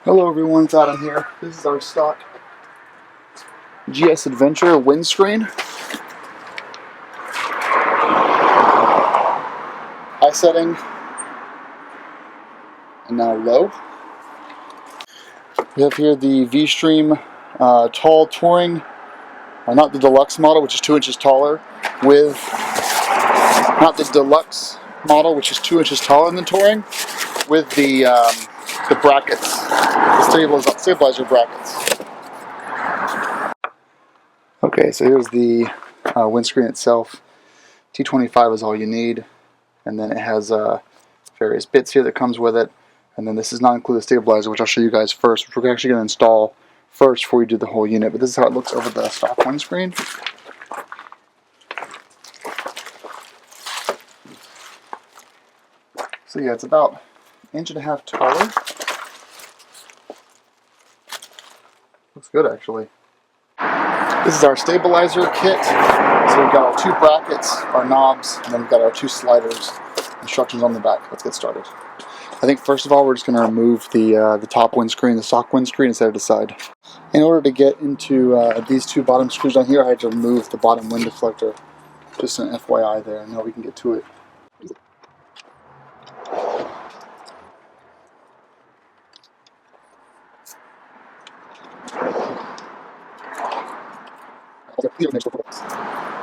Hello everyone, it's Adam here. This is our stock GS Adventure windscreen. High setting and now low. We have here the VStream tall touring, not the deluxe model, which is 2 inches taller, with not the deluxe model, which is 2 inches taller than touring, with the brackets, the stabilizer brackets. Okay, so here's the windscreen itself. T25 is all you need, and then it has various bits here that comes with it, and then this does not include the stabilizer, which I'll show you guys first, which we're actually going to install first before we do the whole unit. But this is how it looks over the stock windscreen. So yeah, it's about 1.5 inches taller. Looks good actually. This is our stabilizer kit. So we've got our 2 brackets, our knobs, and then we've got our 2 sliders. Instructions on the back. Let's get started. I think first of all we're just going to remove the top windscreen, the stock windscreen, and set it aside. In order to get into these 2 bottom screws on here, I had to remove the bottom wind deflector. Just an FYI there. Now we can get to it.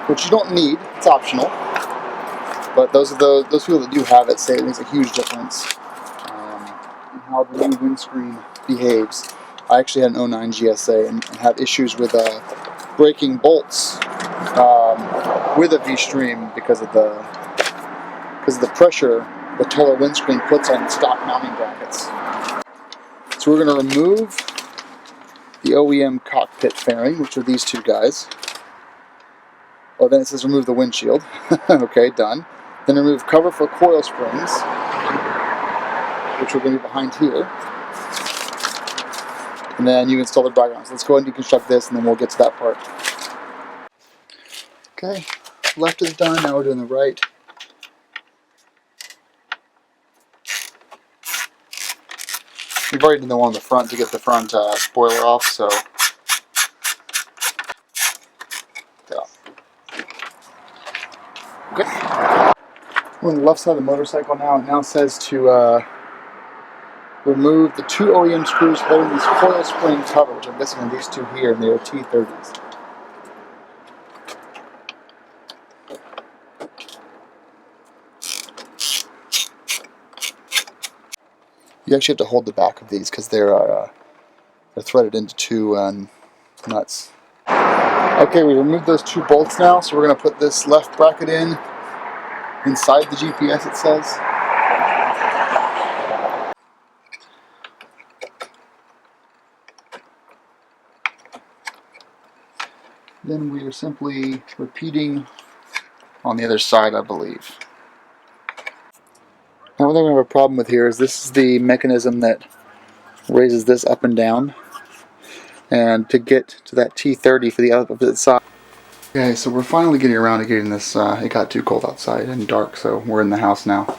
Which you don't need, it's optional. But those people that do have it say it makes a huge difference in how the new windscreen behaves. I actually had an 09 GSA and had issues with breaking bolts with a VStream because of the pressure the taller windscreen puts on stock mounting brackets. So we're going to remove the OEM cockpit fairing, which are these 2 guys. Oh, then it says remove the windshield. Okay, done. Then remove cover for coil springs, which are going to be behind here. And then you install the background. So let's go ahead and deconstruct this, and then we'll get to that part. Okay, left is done. Now we're doing the right. We've already done the one on the front to get the front spoiler off, so yeah. Okay. We're on the left side of the motorcycle now. It now says to remove the 2 OEM screws holding this coil spring cover, which I'm guessing are these 2 here, and they are T30s. You actually have to hold the back of these because they're threaded into 2 nuts. Okay, we removed those 2 bolts now, so we're going to put this left bracket in inside the GPS, it says. Then we are simply repeating on the other side, I believe. Now, one thing we have a problem with here is this is the mechanism that raises this up and down, and to get to that T30 for the opposite side. Okay, so we're finally getting around to getting this. It got too cold outside and dark, so we're in the house now.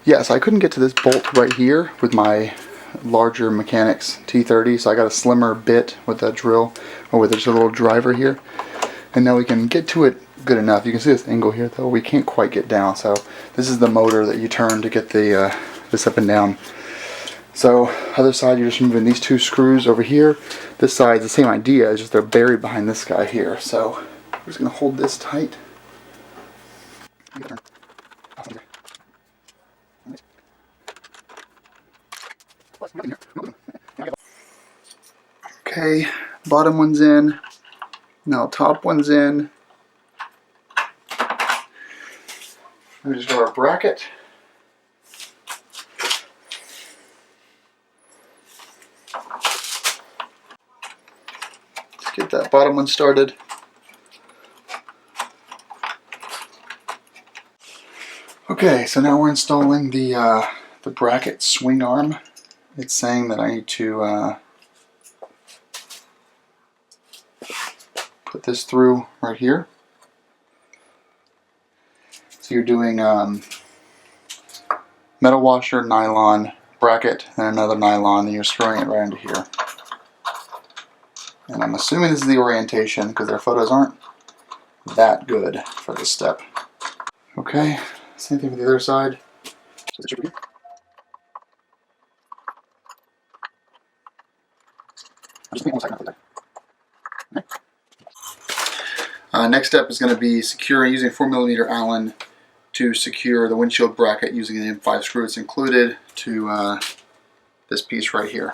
Yes, I couldn't get to this bolt right here with my larger mechanics T30, so I got a slimmer bit with that drill, or with just a little driver here, and now we can get to it good enough. You can see this angle here, though we can't quite get down. So this is the motor that you turn to get the this up and down. So other side, you're just moving these 2 screws over here. This side's the same idea, it's just they're buried behind this guy here. So we're just going to hold this tight. Okay, bottom one's in. Now top one's in. We just got our bracket. Let's get that bottom one started. Okay, so now we're installing the bracket swing arm. It's saying that I need to put this through right here. So you're doing metal washer, nylon, bracket and another nylon, and you're screwing it right into here. And I'm assuming this is the orientation because their photos aren't that good for this step. Okay, same thing with the other side. Next step is going to be securing using 4mm Allen to secure the windshield bracket using the M5 screw that's included to this piece right here.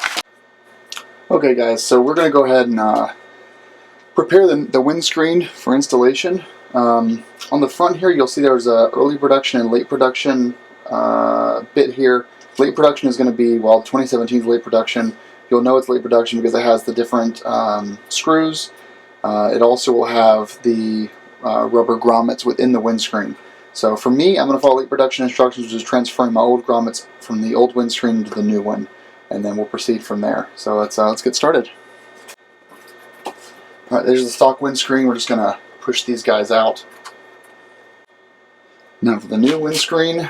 Okay guys, so we're going to go ahead and prepare the windscreen for installation. On the front here you'll see there's a early production and late production bit here. Late production is going to be, well, 2017's late production. You'll know it's late production because it has the different screws. It also will have the rubber grommets within the windscreen. So for me, I'm going to follow late production instructions, which is transferring my old grommets from the old windscreen into the new one, and then we'll proceed from there. So let's get started. All right, there's the stock windscreen. We're just going to push these guys out. Now for the new windscreen,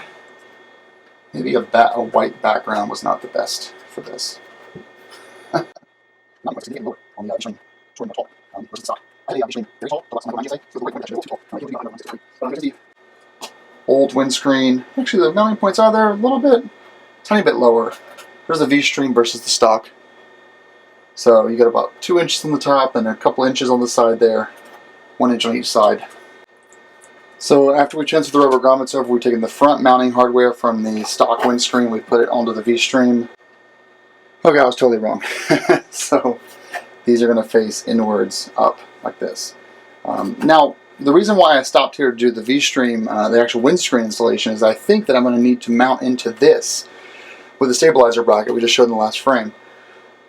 maybe a white background was not the best for this. Not much to get lower on the windscreen. Versus stock. I think the very tall, but not so the white too tall. Old windscreen. Actually, the mounting points are there a little bit, tiny bit lower. There's the VStream versus the stock. So you got about 2 inches on the top and a couple inches on the side there, 1 inch on each side. So after we transfer the rubber grommets over, we've taken the front mounting hardware from the stock windscreen, we put it onto the VStream. Okay, I was totally wrong. So these are going to face inwards up like this. Now, the reason why I stopped here to do the VStream, the actual windscreen installation, is I think that I'm going to need to mount into this with the stabilizer bracket we just showed in the last frame.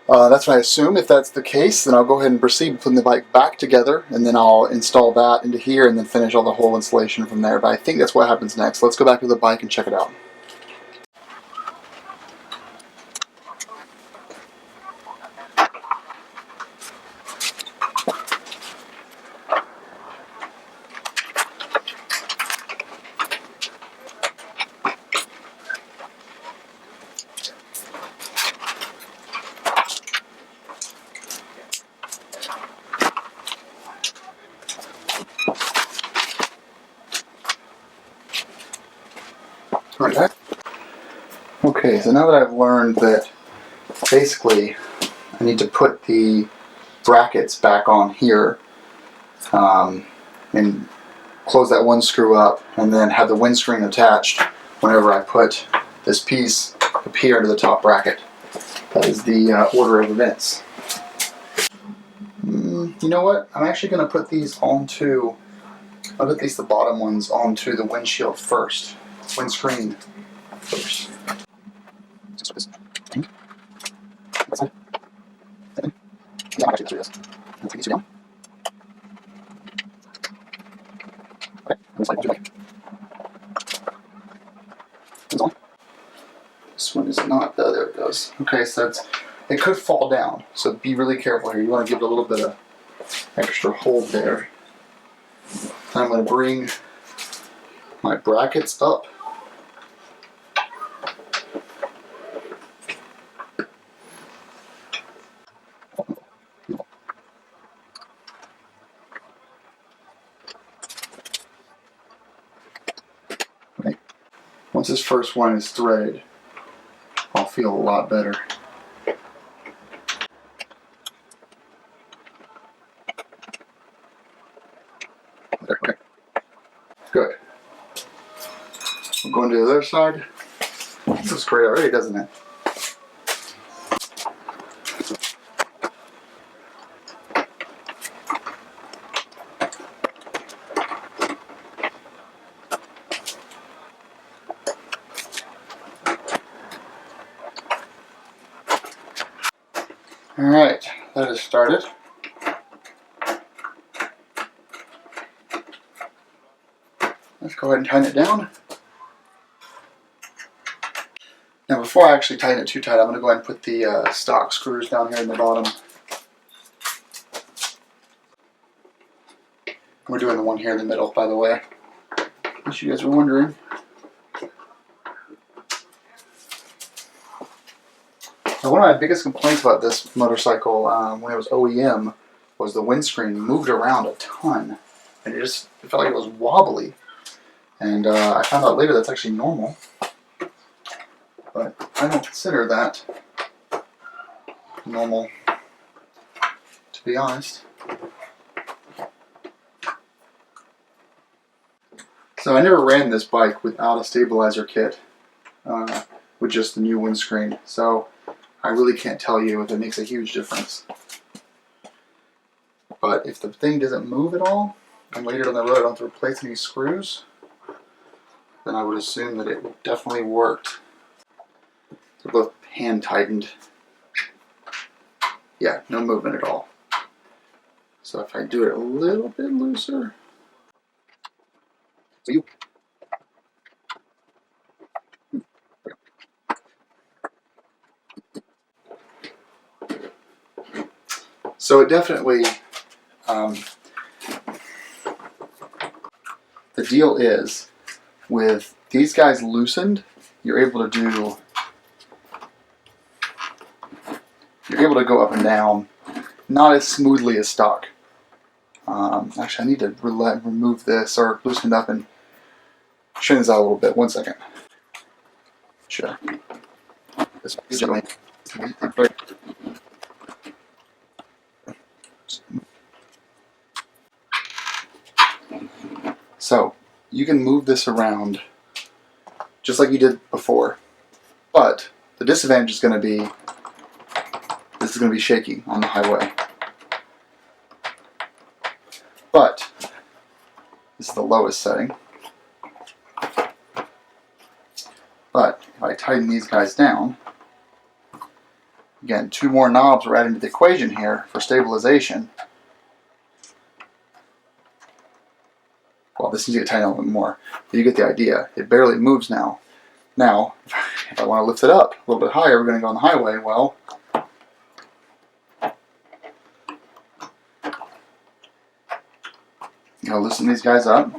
That's what I assume. If that's the case, then I'll go ahead and proceed putting the bike back together, and then I'll install that into here and then finish all the whole installation from there. But I think that's what happens next. Let's go back to the bike and check it out. Alright. Okay, so now that I've learned that basically I need to put the brackets back on here and close that one screw up and then have the windscreen attached whenever I put this piece up here into the top bracket. That is the order of events. You know what? I'm actually going to put these onto, I'll put at least the bottom ones onto the windshield first. Windscreen first. Yeah, actually, that's what it is. Let's take these two down. Okay, looks like we'll do this one is not, there it goes. Okay, so it could fall down, so be really careful here. You want to give it a little bit of extra hold there. I'm going to bring my brackets up. Okay. Once this first one is threaded, I'll feel a lot better. There, okay. Good. We're going to the other side. This looks great already, doesn't it? Alright, that is started. Let's go ahead and tighten it down. Now before I actually tighten it too tight, I'm going to go ahead and put the stock screws down here in the bottom. We're doing the one here in the middle, by the way, in case you guys were wondering. Now, one of my biggest complaints about this motorcycle when it was OEM was the windscreen moved around a ton, and it felt like it was wobbly. And I found out later that's actually normal, but I don't consider that normal, to be honest. So I never ran this bike without a stabilizer kit with just the new windscreen, so I really can't tell you if it makes a huge difference. But if the thing doesn't move at all, and later down the road I don't have to replace any screws, then I would assume that it definitely worked. They're both hand tightened. Yeah, no movement at all. So if I do it a little bit looser, so it definitely, the deal is, with these guys loosened, you're able to go up and down, not as smoothly as stock. Actually, I need to remove this or loosen it up and straighten this out a little bit. 1 second. Sure. So you can move this around just like you did before, but the disadvantage is going to be this is going to be shaky on the highway. But this is the lowest setting. But if I tighten these guys down, again, 2 more knobs are added to the equation here for stabilization. Well, this needs to get tightened a little bit more, but you get the idea. It barely moves now. Now, if I want to lift it up a little bit higher, we're going to go on the highway. Well, you know, loosen these guys up.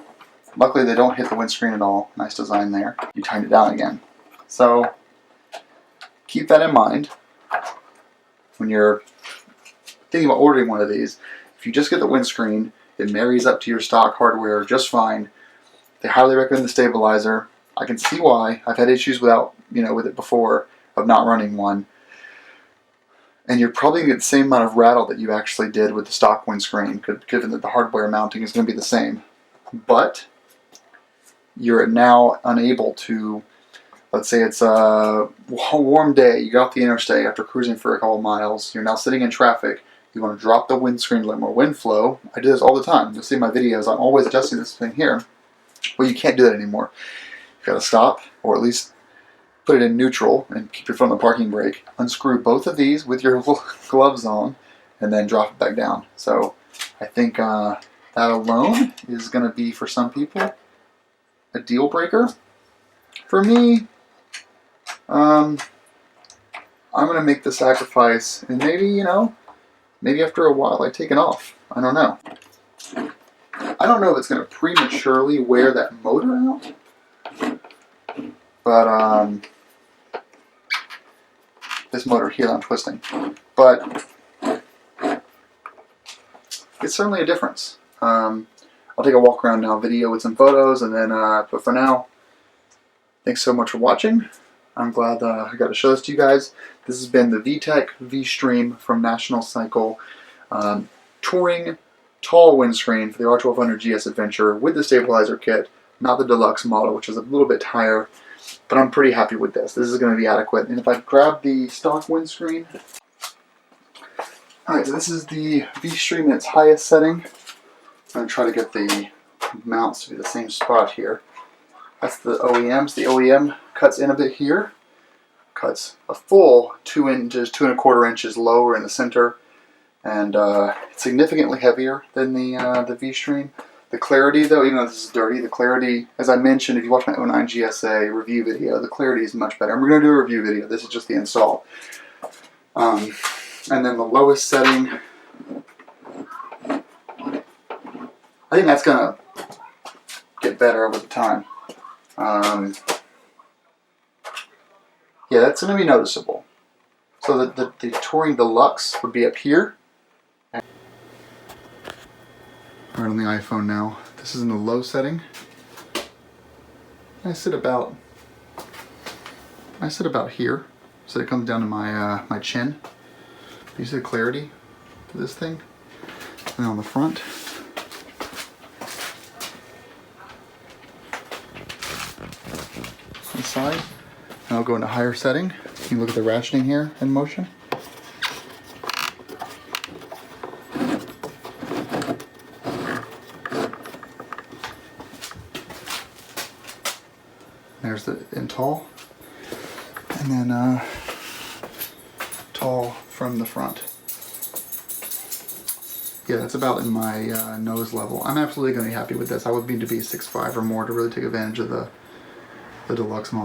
Luckily, they don't hit the windscreen at all. Nice design there. You tighten it down again. So, keep that in mind when you're thinking about ordering one of these. If you just get the windscreen, it marries up to your stock hardware just fine. They highly recommend the stabilizer. I can see why. I've had issues with it before of not running one. And you're probably going to get the same amount of rattle that you actually did with the stock windscrreen, given that the hardware mounting is going to be the same. But you're now unable to, let's say it's a warm day, you got off the interstate after cruising for a couple miles, you're now sitting in traffic, you want to drop the windscreen to let more wind flow. I do this all the time. You'll see in my videos, I'm always adjusting this thing here. Well, you can't do that anymore. You've got to stop, or at least put it in neutral and keep your foot on the parking brake. Unscrew both of these with your gloves on, and then drop it back down. So I think that alone is going to be, for some people, a deal breaker. For me, I'm going to make the sacrifice, and maybe, maybe after a while I take it off. I don't know. I don't know if it's going to prematurely wear that motor out, but this motor here that I'm twisting. But it's certainly a difference. I'll take a walk around now, video with some photos, and then, but for now, thanks so much for watching. I'm glad I got to show this to you guys. This has been the VStream from National Cycle touring tall windscreen for the R1200 GS Adventure with the stabilizer kit, not the deluxe model, which is a little bit higher, but I'm pretty happy with this. This is going to be adequate. And if I grab the stock windscreen, alright, so this is the VStream in its highest setting. I'm going to try to get the mounts to be the same spot here. That's the OEMs. The OEM cuts in a bit here, cuts a full 2 inches, 2 1/4 inches lower in the center, and it's significantly heavier than the VStream. The clarity, though, even though this is dirty, the clarity, as I mentioned, if you watch my 09 GSA review video, the clarity is much better. And we're going to do a review video. This is just the install. And then the lowest setting, I think that's going to get better over the time. Yeah, that's going to be noticeable. So the Touring Deluxe would be up here. Right on the iPhone now. This is in the low setting. I sit about here, so it comes down to my my chin. You see the clarity to this thing? And on the front, side, and I'll go into higher setting. You can look at the ratcheting here in motion. There's the in tall, and then tall from the front. Yeah, that's about in my nose level. I'm absolutely going to be happy with this. I would need to be 6'5" or more to really take advantage of the deluxe model.